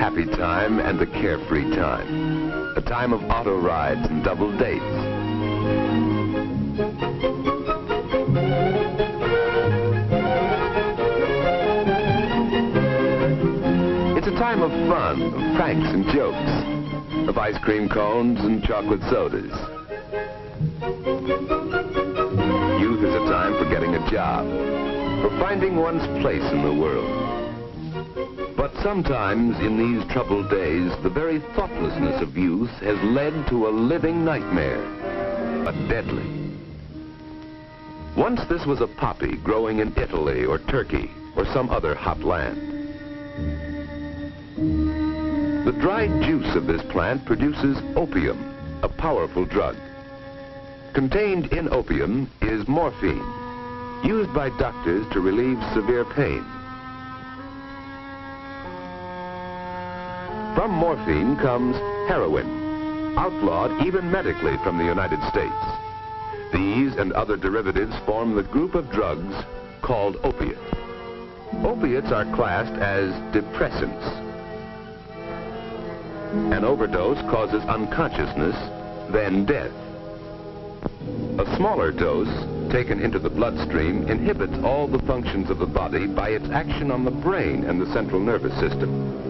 happy time and a carefree time. A time of auto rides and double dates. It's a time of fun, of pranks and jokes, of ice cream cones and chocolate sodas. Youth is a time for getting a job, for finding one's place in the world. But sometimes in these troubled days, the very thoughtlessness of youth has led to a living nightmare, but deadly. Once this was a poppy growing in Italy or Turkey or some other hot land. The dried juice of this plant produces opium, a powerful drug. Contained in opium is morphine, used by doctors to relieve severe pain. From morphine comes heroin, outlawed even medically from the United States. These and other derivatives form the group of drugs called opiates. Opiates are classed as depressants. An overdose causes unconsciousness, then death. A smaller dose, taken into the bloodstream, inhibits all the functions of the body by its action on the brain and the central nervous system.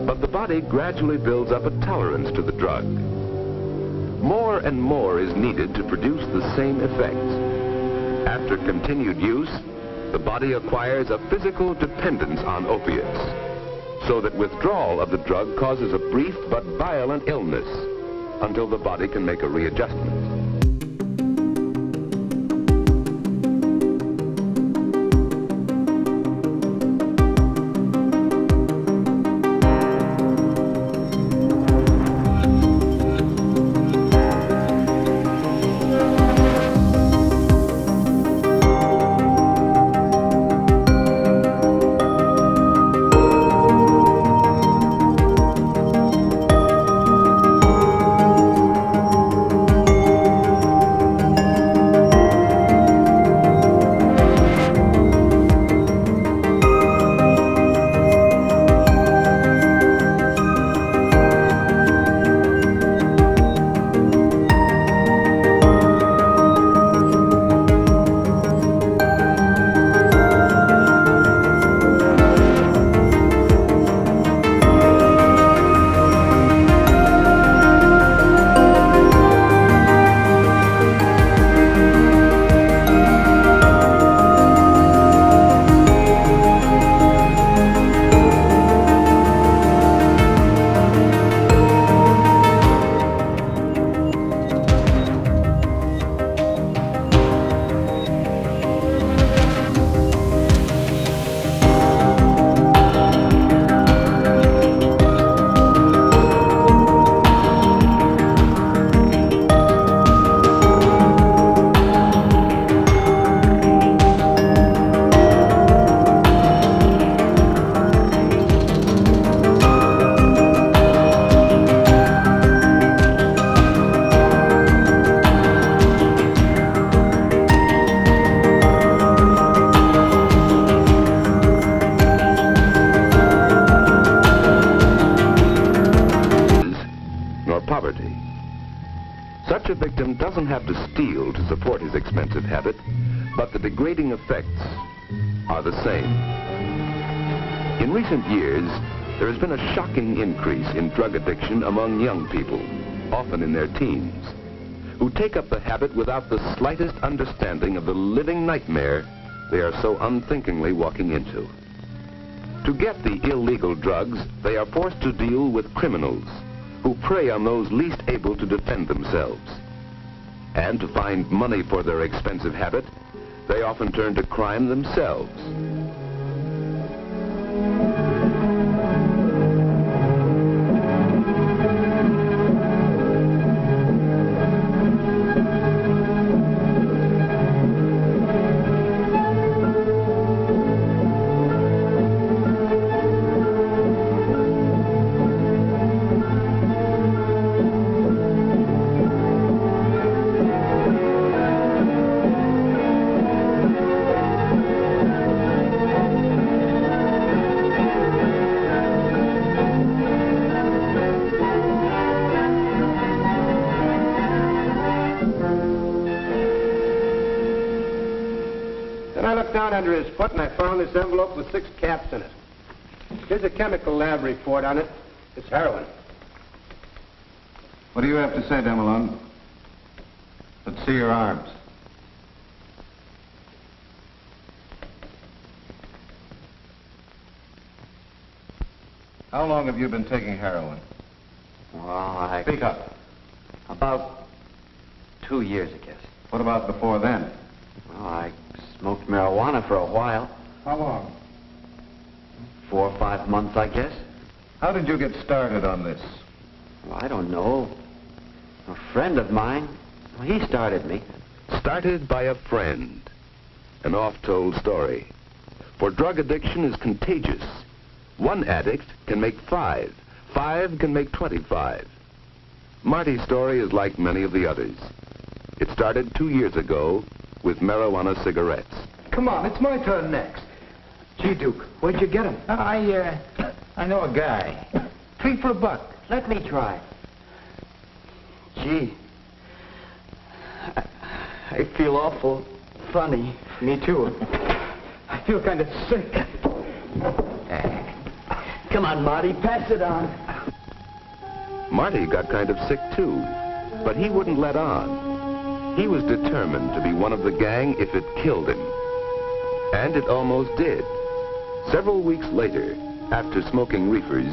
But the body gradually builds up a tolerance to the drug. More and more is needed to produce the same effects. After continued use, the body acquires a physical dependence on opiates, so that withdrawal of the drug causes a brief but violent illness until the body can make a readjustment. Such a victim doesn't have to steal to support his expensive habit, but the degrading effects are the same. In recent years, there has been a shocking increase in drug addiction among young people, often in their teens, who take up the habit without the slightest understanding of the living nightmare they are so unthinkingly walking into. To get the illegal drugs, they are forced to deal with criminals who prey on those least able to defend themselves. And to find money for their expensive habit, they often turn to crime themselves. dug down under his foot and I found this envelope with 6 caps in it. Here's a chemical lab report on it. It's heroin. What do you have to say, Demelon? Let's see your arms. How long have you been taking heroin? Well, Speak up. About 2 years, I guess. What about before then? Well, I smoked marijuana for a while. How long? 4 or 5 months, I guess. How did you get started on this? Well, I don't know. A friend of mine, well, he started me. Started by a friend. An oft-told story. For drug addiction is contagious. One addict can make 5. 5 can make 25. Marty's story is like many of the others. It started 2 years ago with marijuana cigarettes. Come on, it's my turn next. Gee, Duke, where'd you get him? I know a guy. 3 for $1. Let me try. Gee, I feel awful funny. Me too. I feel kind of sick. Come on, Marty, pass it on. Marty got kind of sick too, but he wouldn't let on. He was determined to be one of the gang if it killed him. And it almost did. Several weeks later, after smoking reefers,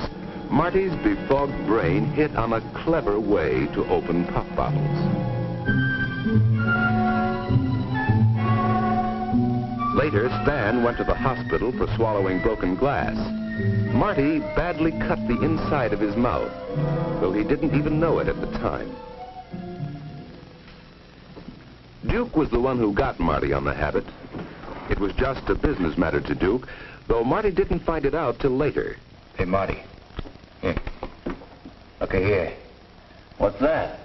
Marty's befogged brain hit on a clever way to open pop bottles. Later, Stan went to the hospital for swallowing broken glass. Marty badly cut the inside of his mouth, though he didn't even know it at the time. Duke was the one who got Marty on the habit. It was just a business matter to Duke, though Marty didn't find it out till later. Hey, Marty. Here. Okay, here. What's that?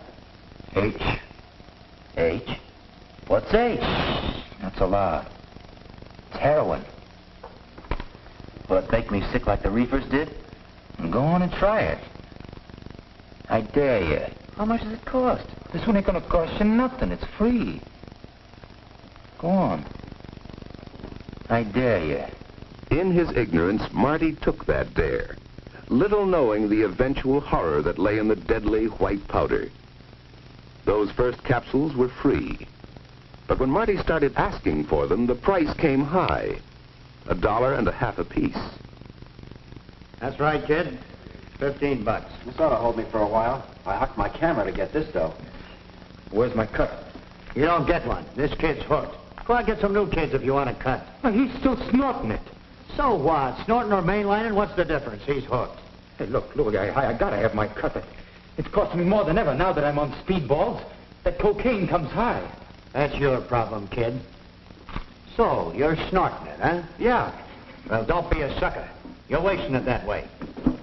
H. H? What's H? Not so loud. It's heroin. Will it make me sick like the reefers did? Go on and try it. I dare you. How much does it cost? This one ain't gonna cost you nothing. It's free. Go on. I dare you. In his ignorance, Marty took that dare, little knowing the eventual horror that lay in the deadly white powder. Those first capsules were free. But when Marty started asking for them, the price came high. $1.50 apiece. That's right, kid. $15. This ought to hold me for a while. I hooked my camera to get this dough. Where's my cut? You don't get one. This kid's hooked. Go out and get some new kids if you want to cut. He's still snorting it. So what? Snorting or mainlining, what's the difference? He's hooked. Hey, look, I gotta have my cut. It's costing me more than ever now that I'm on speedballs. That cocaine comes high. That's your problem, kid. So, you're snorting it, huh? Yeah. Well, don't be a sucker. You're wasting it that way.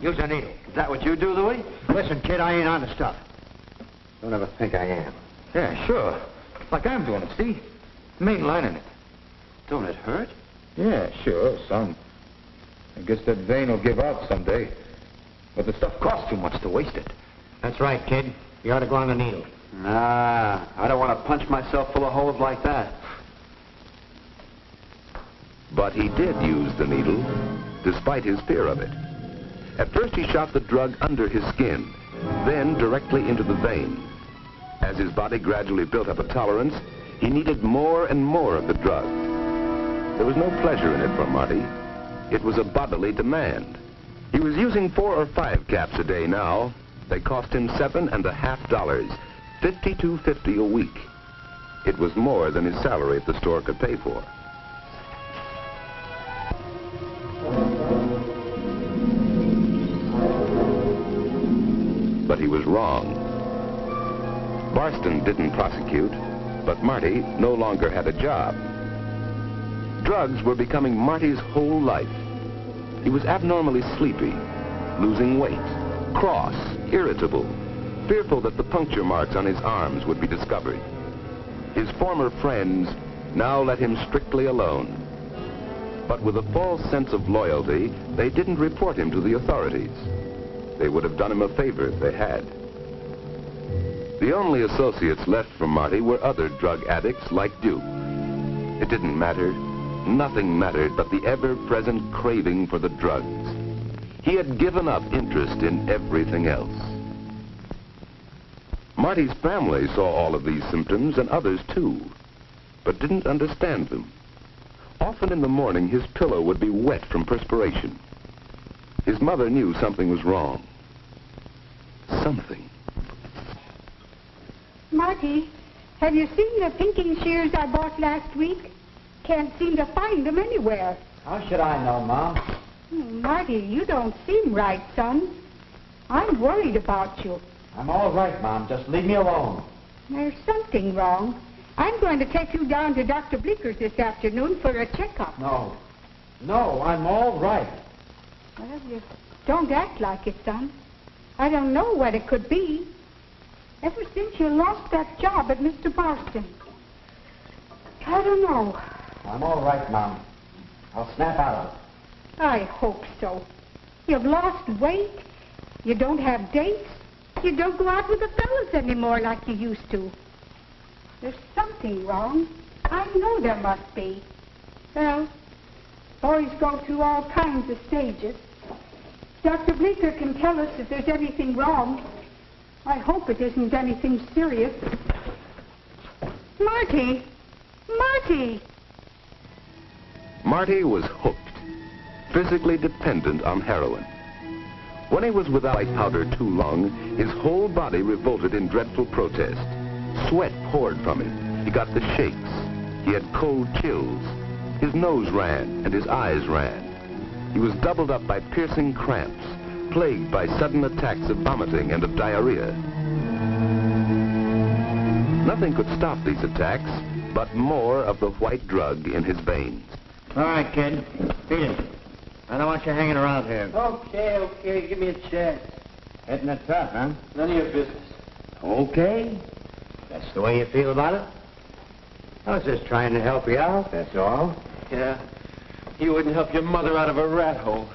Use a needle. Is that what you do, Louis? Listen, kid, I ain't on the stuff. Don't ever think I am. Yeah, sure. Like I'm doing it, see? Mainlining it. Don't it hurt? Yeah, sure, some. I guess that vein will give out someday. But the stuff costs too much to waste it. That's right, kid. You ought to go on the needle. Nah, I don't want to punch myself full of holes like that. But he did use the needle, despite his fear of it. At first he shot the drug under his skin, then directly into the vein. As his body gradually built up a tolerance, he needed more and more of the drug. There was no pleasure in it for Marty. It was a bodily demand. He was using 4 or 5 caps a day now. They cost him $7.50, $52.50 a week. It was more than his salary at the store could pay for. But he was wrong. Barston didn't prosecute, but Marty no longer had a job. Drugs were becoming Marty's whole life. He was abnormally sleepy, losing weight, cross, irritable, fearful that the puncture marks on his arms would be discovered. His former friends now let him strictly alone. But with a false sense of loyalty, they didn't report him to the authorities. They would have done him a favor if they had. The only associates left from Marty were other drug addicts like Duke. It didn't matter. nothing mattered but the ever-present craving for the drugs. He had given up interest in everything else. Marty's family saw all of these symptoms and others too, but didn't understand them. Often in the morning, his pillow would be wet from perspiration. His mother knew something was wrong. Something. Marty, have you seen the pinking shears I bought last week? Can't seem to find them anywhere. How should I know, Mom? Marty, you don't seem right, son. I'm worried about you. I'm all right, Mom. Just leave me alone. There's something wrong. I'm going to take you down to Dr. Bleeker's this afternoon for a checkup. No. No, I'm all right. Well, you don't act like it, son. I don't know what it could be. Ever since you lost that job at Mr. Marston. I don't know. I'm all right, Mom. I'll snap out of it. I hope so. You've lost weight. You don't have dates. You don't go out with the fellas anymore like you used to. There's something wrong. I know there must be. Well, boys go through all kinds of stages. Dr. Bleeker can tell us if there's anything wrong. I hope it isn't anything serious. Marty! Marty! Marty was hooked, physically dependent on heroin. When he was without white powder too long, his whole body revolted in dreadful protest. Sweat poured from him. He got the shakes. He had cold chills. His nose ran and his eyes ran. He was doubled up by piercing cramps, plagued by sudden attacks of vomiting and of diarrhea. Nothing could stop these attacks but more of the white drug in his veins. All right, kid. Beat it. I don't want you hanging around here. Okay. Give me a chance. Hitting it tough, huh? None of your business. Okay. That's the way you feel about it? I was just trying to help you out, that's all. Yeah. You wouldn't help your mother out of a rat hole.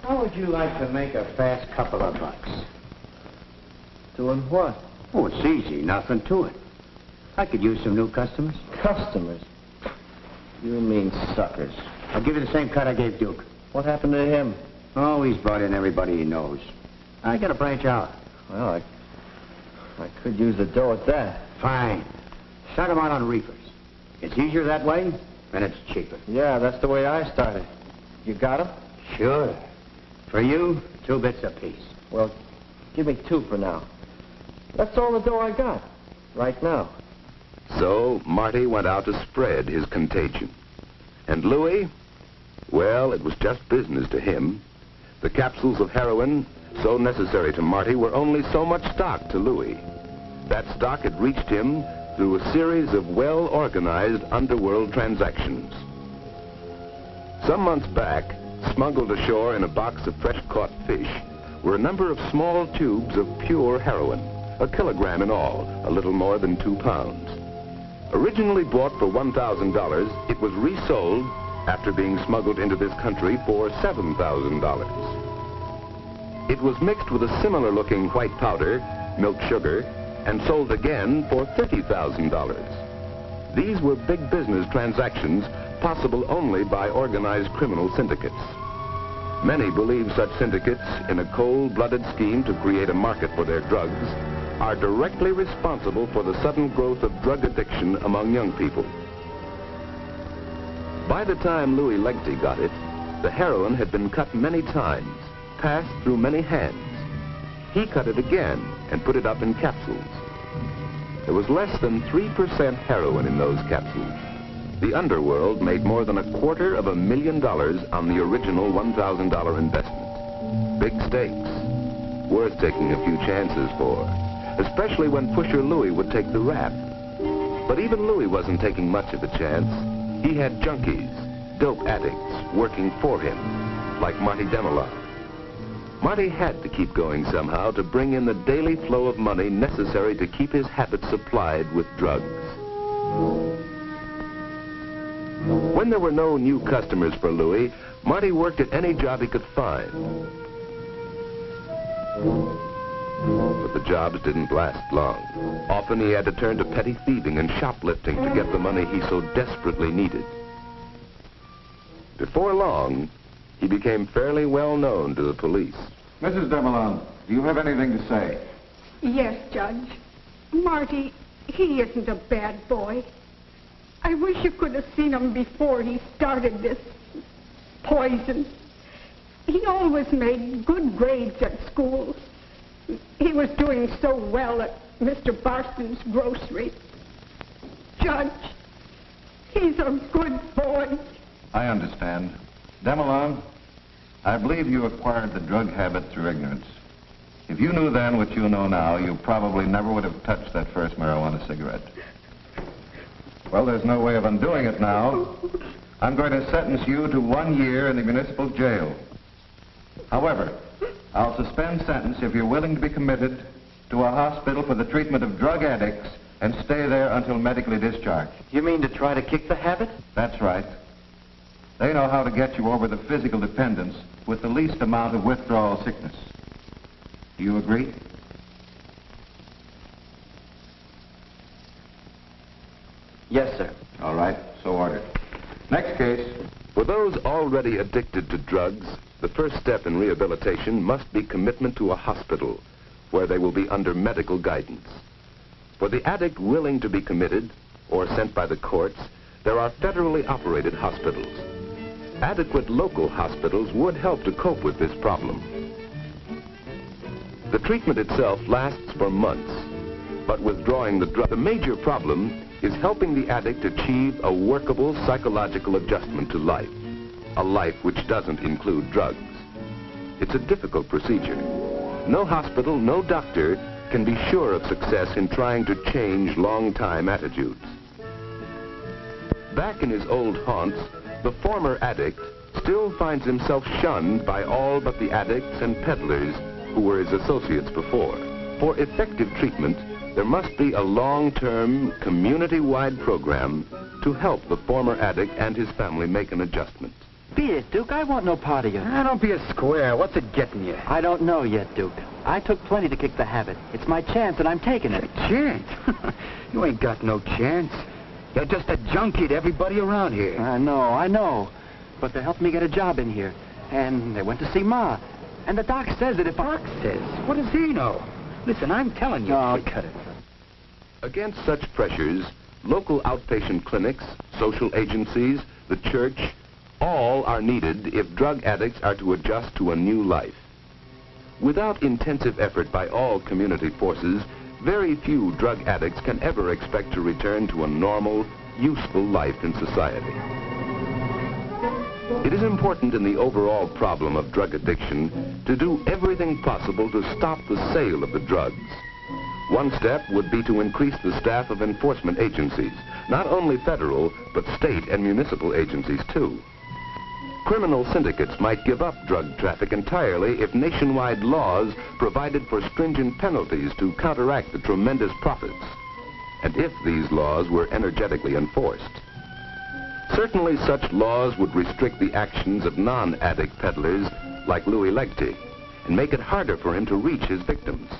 How would you like to make a fast couple of bucks? Doing what? Oh, it's easy. Nothing to it. I could use some new customers. Customers. You mean suckers. I'll give you the same cut I gave Duke. What happened to him? Oh, he's brought in everybody he knows. I gotta branch out. Well, I could use the dough at that. Fine. Start him out on reefers. It's easier that way, and it's cheaper. Yeah, that's the way I started. You got him? Sure. For you, 2 bits apiece. Well, give me 2 for now. That's all the dough I got. Right now. So Marty went out to spread his contagion. And Louis, well, it was just business to him. The capsules of heroin, so necessary to Marty, were only so much stock to Louis. That stock had reached him through a series of well-organized underworld transactions. Some months back, smuggled ashore in a box of fresh-caught fish, were a number of small tubes of pure heroin, 1 kilogram in all, a little more than 2 pounds. Originally bought for $1,000, it was resold after being smuggled into this country for $7,000. It was mixed with a similar-looking white powder, milk sugar, and sold again for $30,000. These were big business transactions possible only by organized criminal syndicates. Many believe such syndicates, in a cold-blooded scheme to create a market for their drugs, are directly responsible for the sudden growth of drug addiction among young people. By the time Louis Legty got it, the heroin had been cut many times, passed through many hands. He cut it again and put it up in capsules. There was less than 3% heroin in those capsules. The underworld made more than $250,000 on the original $1,000 investment. Big stakes, worth taking a few chances for, especially when pusher Louis would take the rap. But even Louis wasn't taking much of a chance. He had junkies, dope addicts, working for him, like Marty Demelot. Marty had to keep going somehow to bring in the daily flow of money necessary to keep his habit supplied with drugs. When there were no new customers for Louis, Marty worked at any job he could find. But the jobs didn't last long. Often he had to turn to petty thieving and shoplifting to get the money he so desperately needed. Before long, he became fairly well known to the police. Mrs. Demilon, do you have anything to say? Yes, Judge. Marty, he isn't a bad boy. I wish you could have seen him before he started this poison. He always made good grades at school. He was doing so well at Mr. Barston's grocery. Judge, he's a good boy. I understand. Demilon, I believe you acquired the drug habit through ignorance. If you knew then what you know now, you probably never would have touched that first marijuana cigarette. Well, there's no way of undoing it now. I'm going to sentence you to 1 year in the municipal jail. However, I'll suspend sentence if you're willing to be committed to a hospital for the treatment of drug addicts and stay there until medically discharged. You mean to try to kick the habit? That's right. They know how to get you over the physical dependence with the least amount of withdrawal sickness. Do you agree? Yes, sir. All right, so ordered. Next case. For those already addicted to drugs, the first step in rehabilitation must be commitment to a hospital where they will be under medical guidance. For the addict willing to be committed or sent by the courts, there are federally operated hospitals. Adequate local hospitals would help to cope with this problem. The treatment itself lasts for months, but withdrawing the drug, the major problem is helping the addict achieve a workable psychological adjustment to life, a life which doesn't include drugs. It's a difficult procedure. No hospital, no doctor can be sure of success in trying to change long-time attitudes. Back in his old haunts, the former addict still finds himself shunned by all but the addicts and peddlers who were his associates before. For effective treatment, there must be a long-term, community-wide program to help the former addict and his family make an adjustment. Beat it, Duke. I want no part of you. Don't be a square. What's it getting you? I don't know yet, Duke. I took plenty to kick the habit. It's my chance, and I'm taking it. Chance? You ain't got no chance. You're just a junkie to everybody around here. I know. But they helped me get a job in here. And they went to see Ma. And the doc says that if Doc says? What does he know? Listen, I'm telling you. Oh, cut it. Against such pressures, local outpatient clinics, social agencies, the church, all are needed if drug addicts are to adjust to a new life. Without intensive effort by all community forces, very few drug addicts can ever expect to return to a normal, useful life in society. It is important in the overall problem of drug addiction to do everything possible to stop the sale of the drugs. One step would be to increase the staff of enforcement agencies, not only federal, but state and municipal agencies too. Criminal syndicates might give up drug traffic entirely if nationwide laws provided for stringent penalties to counteract the tremendous profits, and if these laws were energetically enforced. Certainly such laws would restrict the actions of non-addict peddlers like Louis Legte and make it harder for him to reach his victims.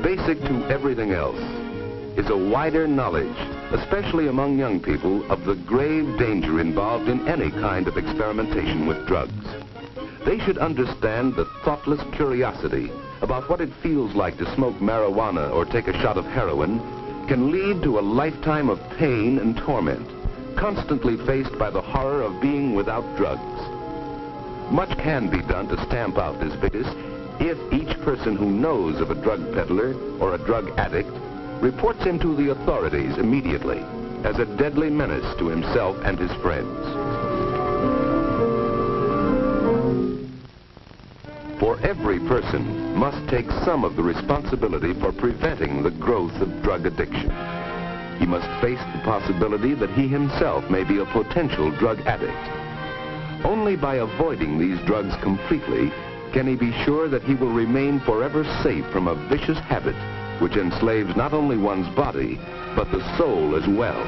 Basic to everything else is a wider knowledge, especially among young people, of the grave danger involved in any kind of experimentation with drugs. They should understand the thoughtless curiosity about what it feels like to smoke marijuana or take a shot of heroin can lead to a lifetime of pain and torment, constantly faced by the horror of being without drugs. Much can be done to stamp out this vicious if each person who knows of a drug peddler or a drug addict reports him to the authorities immediately as a deadly menace to himself and his friends. For every person must take some of the responsibility for preventing the growth of drug addiction. He must face the possibility that he himself may be a potential drug addict. Only by avoiding these drugs completely can he be sure that he will remain forever safe from a vicious habit which enslaves not only one's body, but the soul as well.